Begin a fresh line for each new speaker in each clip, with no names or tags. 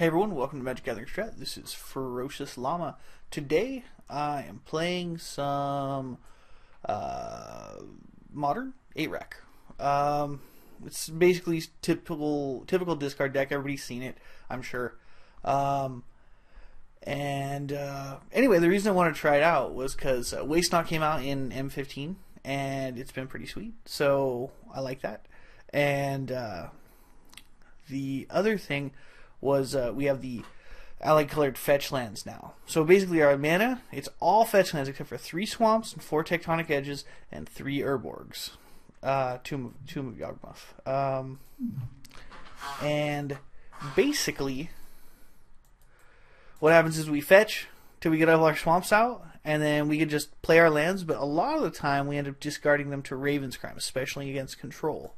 Hey everyone, welcome to MagicGatheringStrat. This is Ferociousllama. Today I am playing some modern 8-rack. It's basically typical discard deck. Everybody's seen it, I'm sure. Anyway, the reason I wanted to try it out was because Waste Not came out in M15, and it's been pretty sweet. So I like that. And the other thing was we have the allied colored fetch lands now. So basically our mana, it's all fetch lands except for 3 swamps and 4 tectonic edges and 3 Urborgs. Tomb of Yawgmoth. And basically what happens is we fetch till we get all our swamps out, and then we can just play our lands, but a lot of the time we end up discarding them to Raven's Crime, especially against control.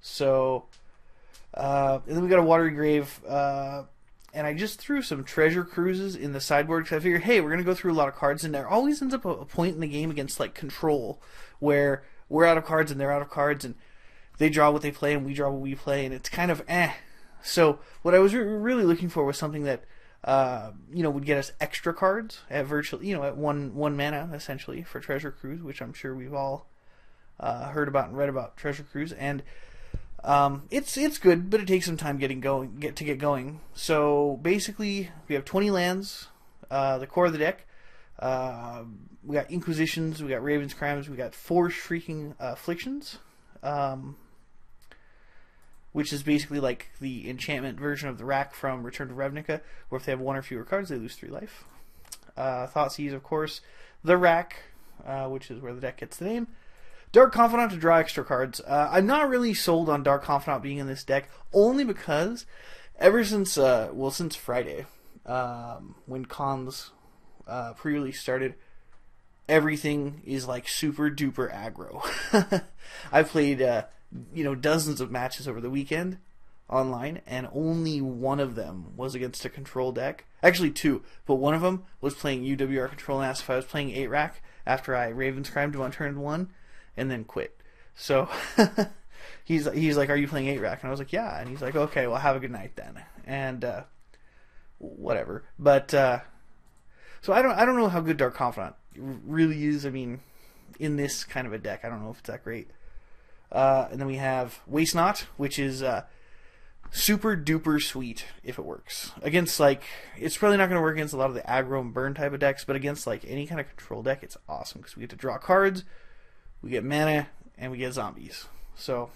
So and then we got a Watery Grave, and I just threw some treasure cruises in the sideboard because I figured, hey, we're going to go through a lot of cards, and there always ends up a point in the game against like control where we're out of cards and they're out of cards, and they draw what they play and we draw what we play, and it's kind of eh. So what I was really looking for was something that would get us extra cards at virtually, at one mana essentially for Treasure Cruise, which I'm sure we've all heard about and read about Treasure Cruise, and it's good, but it takes some time to get going. So basically, we have 20 lands, the core of the deck. We got Inquisitions, we got Raven's Crimes, we got 4 Shrieking Afflictions, which is basically like the enchantment version of the rack from Return to Ravnica, where if they have 1 or fewer cards, they lose 3 life. Thoughtseize, of course, the rack, which is where the deck gets the name. Dark Confidant to draw extra cards. I'm not really sold on Dark Confidant being in this deck, only because ever since, since Friday, when cons pre-release started, everything is like super duper aggro. I've played, dozens of matches over the weekend online, and only one of them was against a control deck. Actually 2, but one of them was playing UWR control and asked if I was playing 8-rack after I Raven's Crimed him on turn 1. And then quit. So he's like, "Are you playing 8-rack?" And I was like, "Yeah." And he's like, "Okay, well, have a good night then." And whatever. But so I don't know how good Dark Confidant really is. I mean, in this kind of a deck, I don't know if it's that great. And then we have Waste Not, which is super duper sweet if it works against, like, it's probably not going to work against a lot of the aggro and burn type of decks, but against like any kind of control deck, it's awesome because we get to draw cards. We get mana, and we get zombies. So,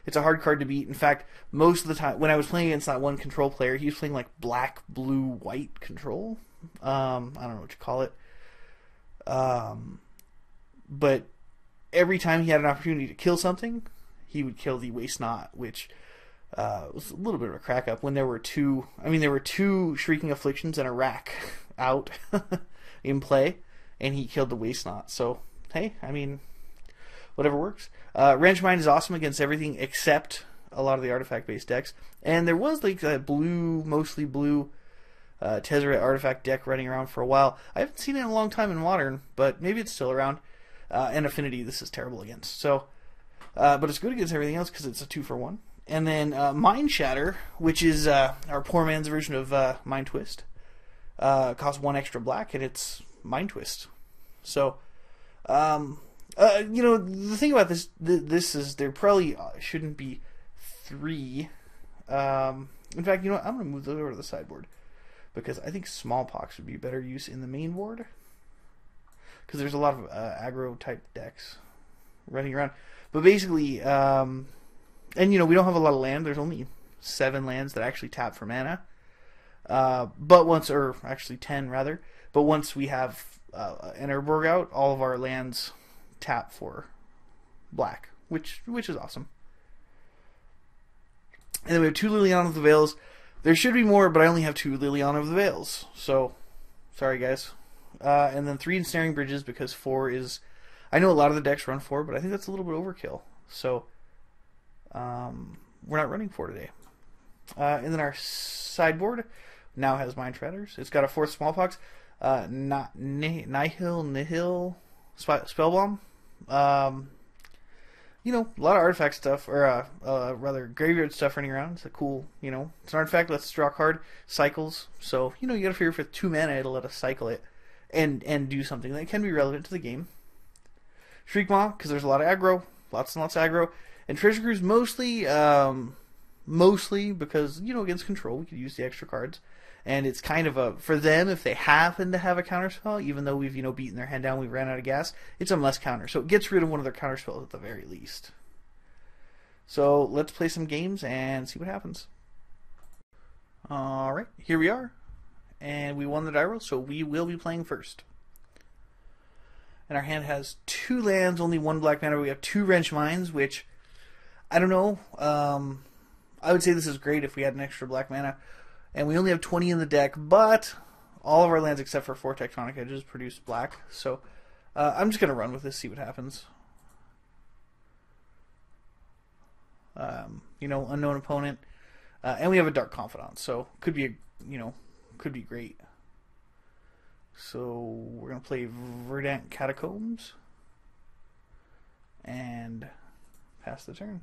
it's a hard card to beat. In fact, most of the time, when I was playing against that one control player, he was playing like black, blue, white control. I don't know what you call it. But every time he had an opportunity to kill something, he would kill the Waste Not, which was a little bit of a crack up when there were 2 Shrieking Afflictions and a rack out in play, and he killed the Waste Not. So, hey, I mean, whatever works. Wrench Mind is awesome against everything except a lot of the artifact-based decks. And there was like a mostly blue Tezzeret artifact deck running around for a while. I haven't seen it in a long time in Modern, but maybe it's still around. And Affinity, this is terrible against. So, but it's good against everything else because it's a 2-for-1. And then Mind Shatter, which is our poor man's version of Mind Twist, costs 1 extra black, and it's Mind Twist. So, the thing about this is there probably shouldn't be 3. In fact, I'm going to move those over to the sideboard because I think Smallpox would be better use in the main board because there's a lot of aggro type decks running around. But basically, we don't have a lot of land. There's only 7 lands that actually tap for mana. Or actually 10 rather. But once we have an Urborg out, all of our lands tap for black, which is awesome. And then we have 2 Liliana of the Veils. There should be more, but I only have 2 Liliana of the Veils. So, sorry guys. And then 3 Ensnaring Bridges because 4 is... I know a lot of the decks run 4, but I think that's a little bit overkill. So, we're not running 4 today. And then our sideboard now has Mind Shredders. It's got a 4th Smallpox. Nihil Spellbomb. you know, a lot of artifact stuff, or rather graveyard stuff running around. It's a cool, you know, it's an artifact. Let's draw a card, cycles. So you know, you got to figure for 2 mana it'll let us cycle it, and do something that can be relevant to the game. Shriekmaw, because there's a lot of aggro, lots and lots of aggro, and Treasure Cruise mostly because, you know, against control we could use the extra cards, and it's kind of a, for them, if they happen to have a counterspell, even though we've, you know, beaten their hand down, we've ran out of gas, it's a must counter, so it gets rid of one of their counterspells at the very least. So let's play some games and see what happens. Alright, here we are, and we won the die roll, so we will be playing first. And our hand has 2 lands, only 1 black mana. We have 2 Wrench Mines, which, I don't know, I would say this is great if we had an extra black mana. And we only have 20 in the deck, but all of our lands except for 4 Tectonic Edges produce black. So I'm just going to run with this, see what happens. You know, unknown opponent. And we have a Dark Confidant, so could be, could be great. So we're going to play Verdant Catacombs and pass the turn.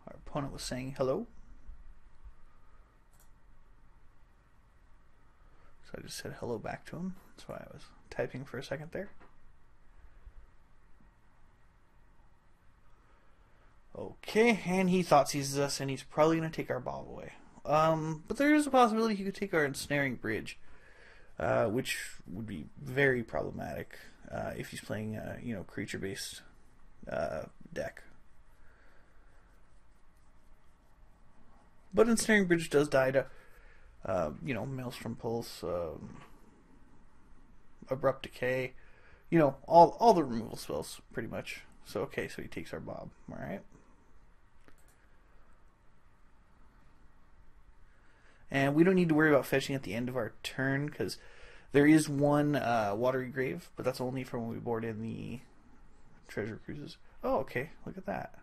Our opponent was saying hello. So I just said hello back to him. That's why I was typing for a second there. Okay, and he thought seizes us, and he's probably going to take our Bob away. But there is a possibility he could take our Ensnaring Bridge, which would be very problematic if he's playing a creature-based deck. But Ensnaring Bridge does die to Maelstrom Pulse, Abrupt Decay, all the removal spells, pretty much. So, okay, so he takes our Bob, alright. And we don't need to worry about fetching at the end of our turn, because there is one Watery Grave, but that's only for when we board in the Treasure Cruises. Oh, okay, look at that.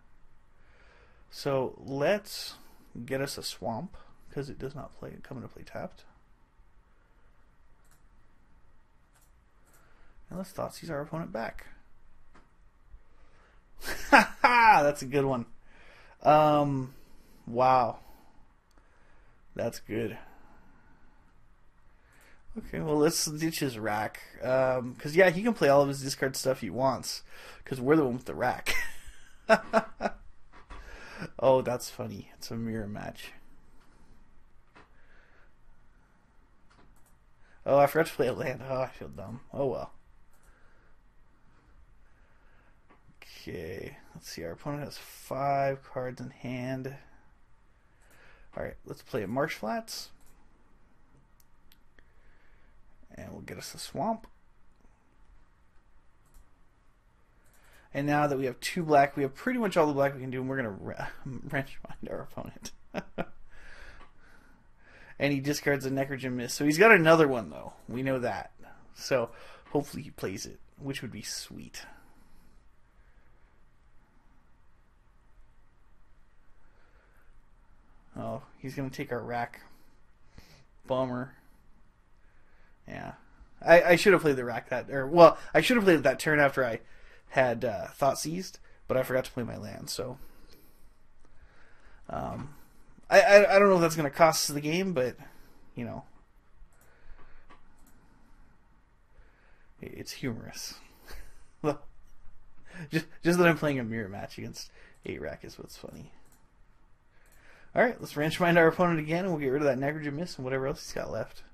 So, let's get us a Swamp, because it does not come into play tapped. And let's Thoughtseize our opponent back. Ha ha! That's a good one. Wow. That's good. Okay, well, let's ditch his rack. Because, yeah, he can play all of his discard stuff he wants. Because we're the one with the rack. Oh, that's funny. It's a mirror match. Oh, I forgot to play a land. Oh, I feel dumb. Oh, well. Okay, let's see. Our opponent has 5 cards in hand. Alright, let's play a Marsh Flats. And we'll get us a Swamp. And now that we have 2 black, we have pretty much all the black we can do, and we're going to Wrench Mind our opponent. And he discards a Necrogen Mist. So he's got another one, though. We know that. So hopefully he plays it, which would be sweet. Oh, he's going to take our rack. Bummer. Yeah. I should have played the rack I should have played that turn after I had Thoughtseized, but I forgot to play my land, so. I don't know if that's going to cost us the game, but, it's humorous. just that I'm playing a mirror match against 8-rack is what's funny. Alright, let's Wrench Mind our opponent again, and we'll get rid of that Necrogen Mist and whatever else he's got left.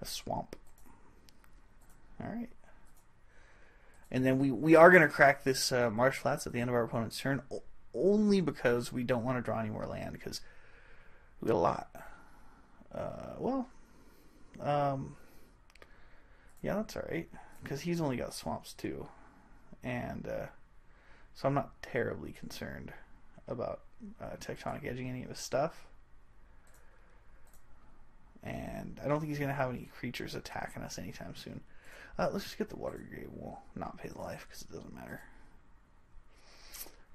A Swamp. Alright. And then we are going to crack this Marsh Flats at the end of our opponent's turn, only because we don't want to draw any more land, because we got a lot. Yeah, that's alright, because he's only got Swamps too. And so I'm not terribly concerned about Tectonic Edging any of his stuff. And I don't think he's going to have any creatures attacking us anytime soon. Let's just get the Watery Grave. We'll not pay the life because it doesn't matter.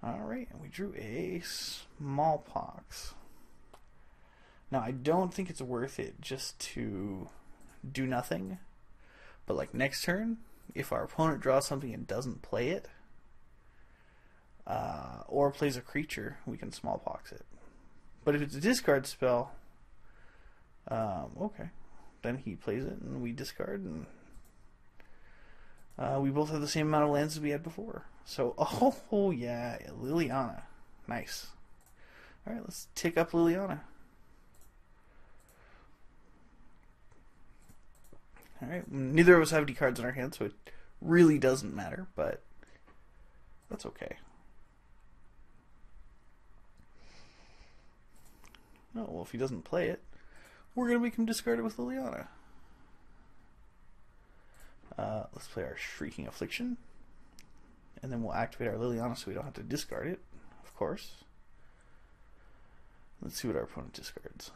Alright, and we drew a Smallpox. Now, I don't think it's worth it just to do nothing. But like next turn, if our opponent draws something and doesn't play it, or plays a creature, we can Smallpox it. But if it's a discard spell, okay, then he plays it and we discard, and we both have the same amount of lands as we had before. So, oh yeah, Liliana, nice. All right, let's tick up Liliana. All right, neither of us have any cards in our hand, so it really doesn't matter, but that's okay. Oh, well, if he doesn't play it, we're going to make him discard it with Liliana. Let's play our Shrieking Affliction, and then we'll activate our Liliana so we don't have to discard it, of course. Let's see what our opponent discards.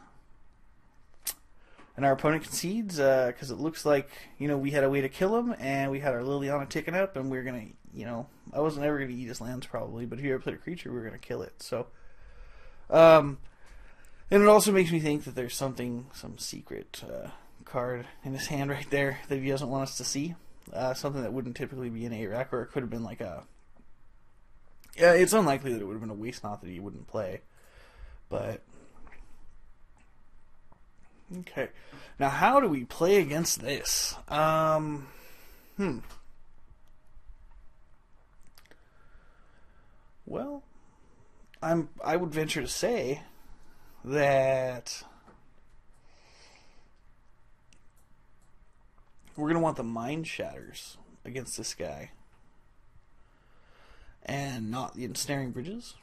And our opponent concedes because it looks like, you know, we had a way to kill him, and we had our Liliana ticking up, and we were going to, you know, I wasn't ever going to eat his lands probably, but if you ever played a creature, we were going to kill it. So, and it also makes me think that there's some secret card in his hand right there that he doesn't want us to see. Something that wouldn't typically be an 8-rack, or it could have been like a... Yeah, it's unlikely that it would have been a Waste Not that he wouldn't play. But... Okay. Now, how do we play against this? Well, I would venture to say that we're going to want the Mind Shatters against this guy, and not the Ensnaring Bridges.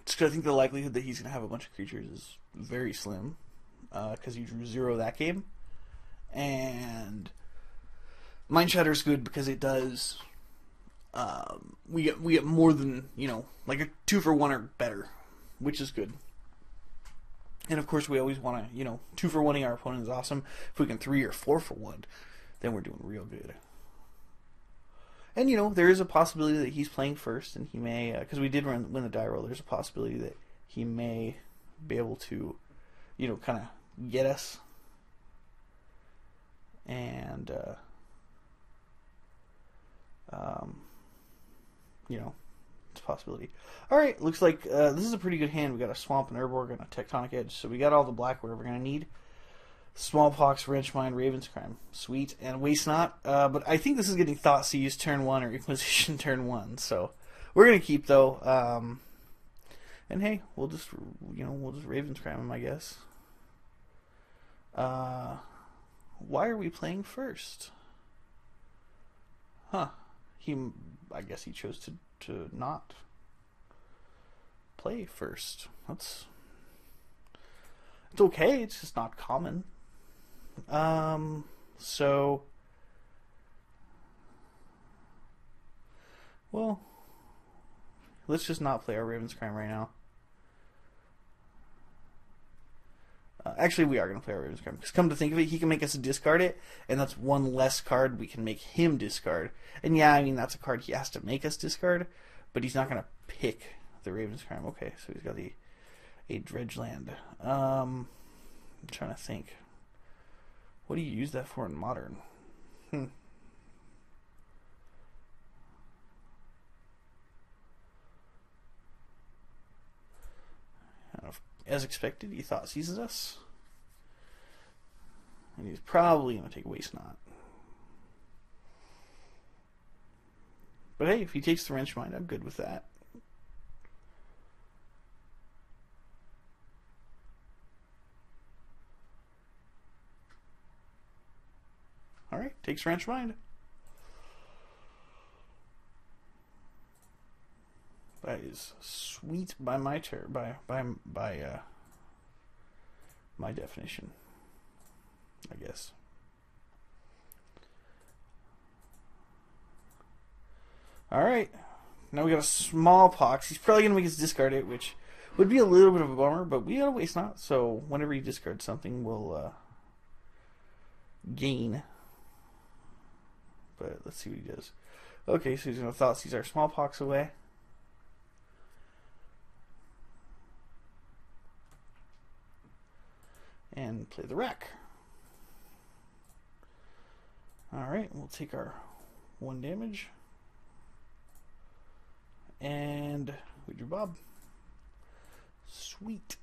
Just 'cause I think the likelihood that he's going to have a bunch of creatures is very slim, because he drew 0 that game. And Mind Shatter is good because it does... we get more than, you know, like a 2-for-1 or better, which is good. And of course we always want to, you know, 2-for-1ing our opponent is awesome. If we can 3 or 4-for-1, then we're doing real good. And, you know, there is a possibility that he's playing first, and he may, because we did win the die roll, there's a possibility that he may be able to, you know, kind of get us. And, you know, it's a possibility. Alright, looks like this is a pretty good hand. We got a Swamp, and Urborg, and a Tectonic Edge, so we got all the black we're ever going to need. Smallpox, Wrenchmine, Ravenscrime. Sweet. And Waste Not. But I think this is getting Thoughtseize turn 1 or Inquisition turn 1. So we're going to keep, though. And hey, we'll just Ravenscrime him, I guess. Why are we playing first? Huh. I guess he chose to not play first. It's okay, it's just not common. So, well, let's just not play our Ravenscrime right now. Actually, we are going to play our Ravenscrime, because come to think of it, he can make us discard it, and that's one less card we can make him discard. And yeah, I mean, that's a card he has to make us discard, but he's not going to pick the Ravenscrime. Okay, so he's got a Dredgeland. I'm trying to think. What do you use that for in Modern? As expected, he Thoughtseizes us. And he's probably going to take Waste Not. But hey, if he takes the Wrenchmine, I'm good with that. Alright, takes Wrenchmine. That is sweet by my my definition, I guess. Alright, now we got a Smallpox. He's probably going to make us discard it, which would be a little bit of a bummer, but we got a Waste Not, so whenever he discards something, we'll gain. But let's see what he does. Okay, so he's going to Thoughtseize our Smallpox away. And play the rack. Alright, we'll take our 1 damage. And we drew Bob. Sweet.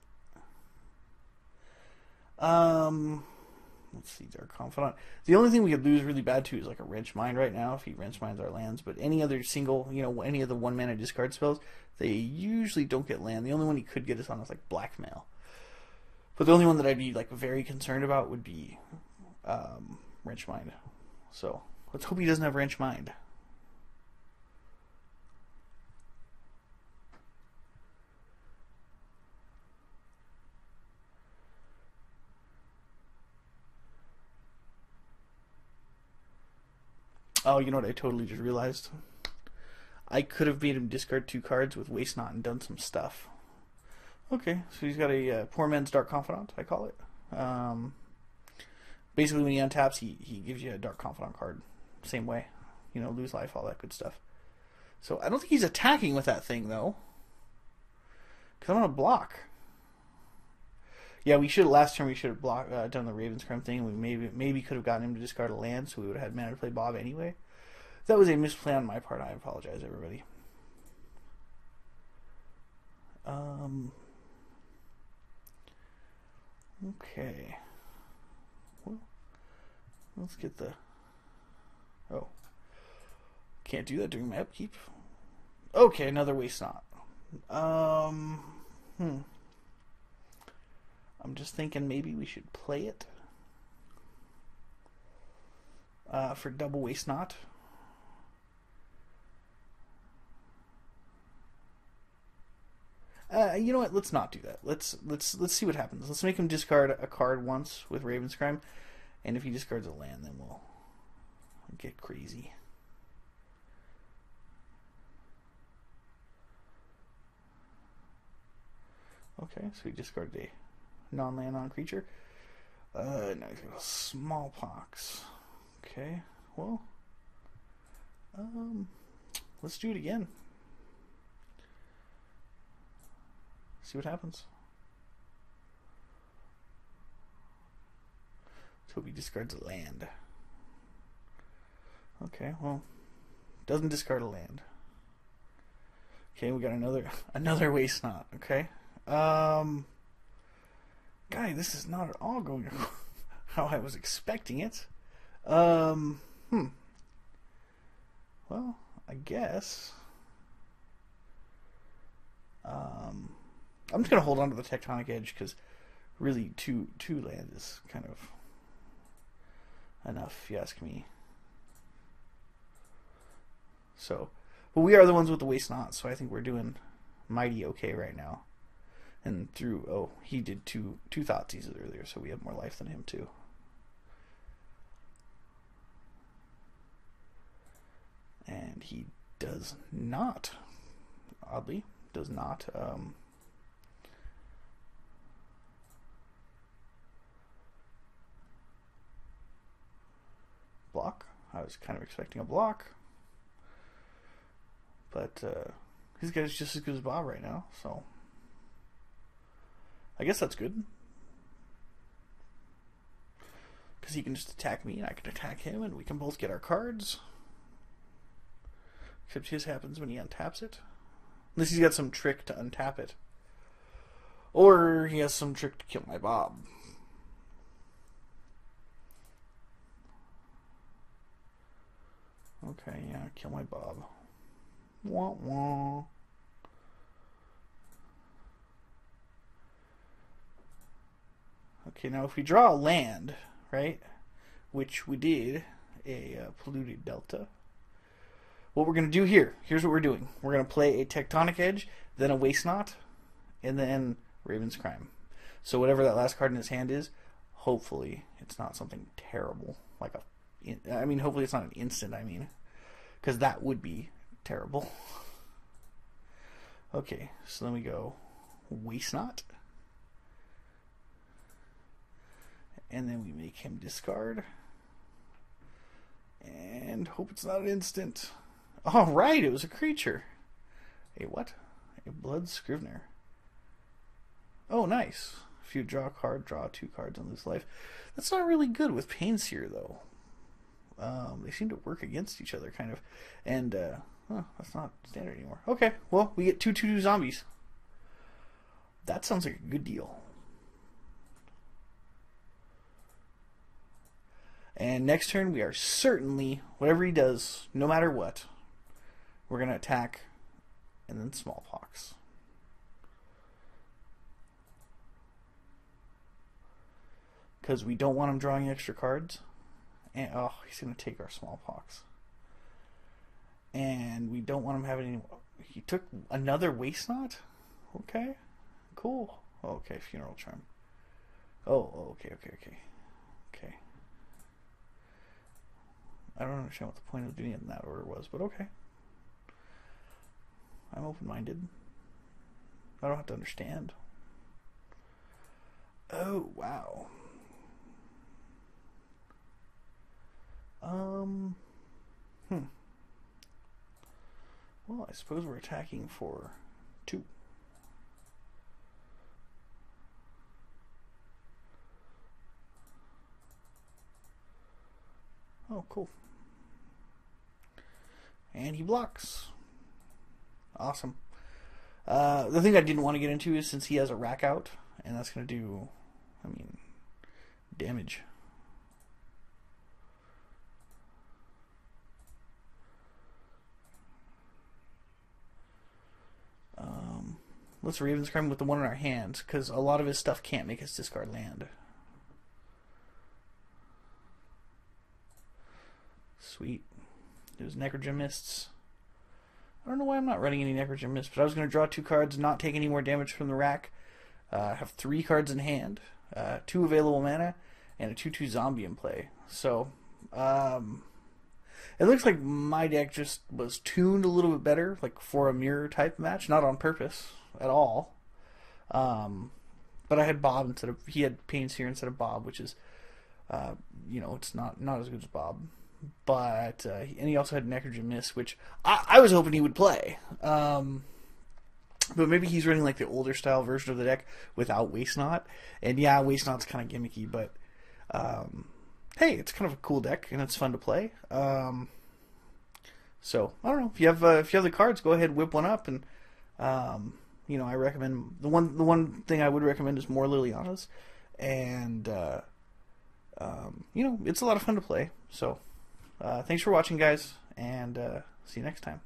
Let's see, Dark Confidant. The only thing we could lose really bad to is like a Wrench Mind right now if he Wrench Minds our lands. But any other single, any of the 1-mana discard spells, they usually don't get land. The only one he could get us on is like Blackmail. But the only one that I'd be like very concerned about would be Wrench Mind. So let's hope he doesn't have Wrench Mind. Oh, you know what I totally just realized? I could have made him discard 2 cards with Waste Not and done some stuff. Okay, so he's got a Poor Man's Dark Confidant, I call it. Basically, when he untaps, he gives you a Dark Confidant card. Same way. Lose life, all that good stuff. So I don't think he's attacking with that thing, though. Because I'm going to block. Yeah, last turn we should have done the Ravenscrim thing. We maybe could have gotten him to discard a land, so we would have had mana to play Bob anyway. That was a misplay on my part. I apologize, everybody. Okay. Well, let's get the... Oh. Can't do that during my upkeep. Okay, another Waste Not. I'm just thinking maybe we should play it for double Waste Not. You know what? Let's not do that. Let's see what happens. Let's make him discard a card once with Ravenscrim, and if he discards a land, then we'll get crazy. Okay, so he discarded a non-land non-creature. Now he's got a Smallpox. Okay, well, let's do it again. See what happens. Let's hope he discards a land. Okay, well, doesn't discard a land. Okay, we got another Waste Not. Okay. Guy, this is not at all going how I was expecting it. Well, I guess. I'm just gonna hold on to the Tectonic Edge because really two land is kind of enough, if you ask me. So, but we are the ones with the Waste Not, so I think we're doing mighty okay right now. And he did two Thoughtseizes earlier, so we have more life than him too. And he does not, oddly, block. I was kind of expecting a block. But his guy's just as good as Bob right now, so I guess that's good. Because he can just attack me and I can attack him and we can both get our cards. Except his happens when he untaps it. Unless he's got some trick to untap it. Or he has some trick to kill my Bob. Okay, yeah, kill my Bob. Wah wah. Okay, now if we draw a land, right, which we did, a polluted delta, what we're going to do here's what we're doing. We're going to play a Tectonic Edge, then a Waste Not, and then Ravenscrim. So whatever that last card in his hand is, hopefully it's not something terrible. Hopefully it's not an instant, because that would be terrible. Okay, so then we go Waste Not. And then we make him discard. And hope it's not an instant. All right, it was a creature. A what? A Blood Scrivener. Oh, nice. If you draw a card, draw 2 cards and lose life. That's not really good with Painseer, though. They seem to work against each other, kind of. And, that's not standard anymore. Okay, well, we get 2/2 zombies. That sounds like a good deal. And next turn, we are certainly, whatever he does, no matter what, we're going to attack and then Smallpox. Because we don't want him drawing extra cards. And, oh, he's going to take our Smallpox. And we don't want him having any... He took another Waste Knot? Okay. Cool. Oh, okay, Funeral Charm. Oh, okay. Okay. I don't understand what the point of doing it in that order was, but okay. I'm open-minded. I don't have to understand. Oh, wow. Well, I suppose we're attacking for 2. Oh, cool. And he blocks. Awesome. The thing I didn't want to get into is since he has a rack out, and that's going to do, I mean, damage. Let's Ravenscry with the 1 in our hands, because a lot of his stuff can't make us discard land. Sweet. There's Necrogen Mists. I don't know why I'm not running any Necrogen Mists, but I was going to draw 2 cards, not take any more damage from the rack. Have 3 cards in hand, 2 available mana, and a 2/2 zombie in play. So, it looks like my deck just was tuned a little bit better, like for a mirror type match, not on purpose at all. But I had Bob instead of, he had Painseer instead of Bob, which is, you know, it's not as good as Bob. But, and he also had Necrogen Mist, which I was hoping he would play. But maybe he's running like the older style version of the deck without Waste Knot. And yeah, Waste Knot's kind of gimmicky, but hey, it's kind of a cool deck and it's fun to play. So I don't know, if you have the cards, go ahead, whip one up, and you know, I recommend the one thing I would recommend is more Lilianas, and you know, it's a lot of fun to play. So thanks for watching, guys, and see you next time.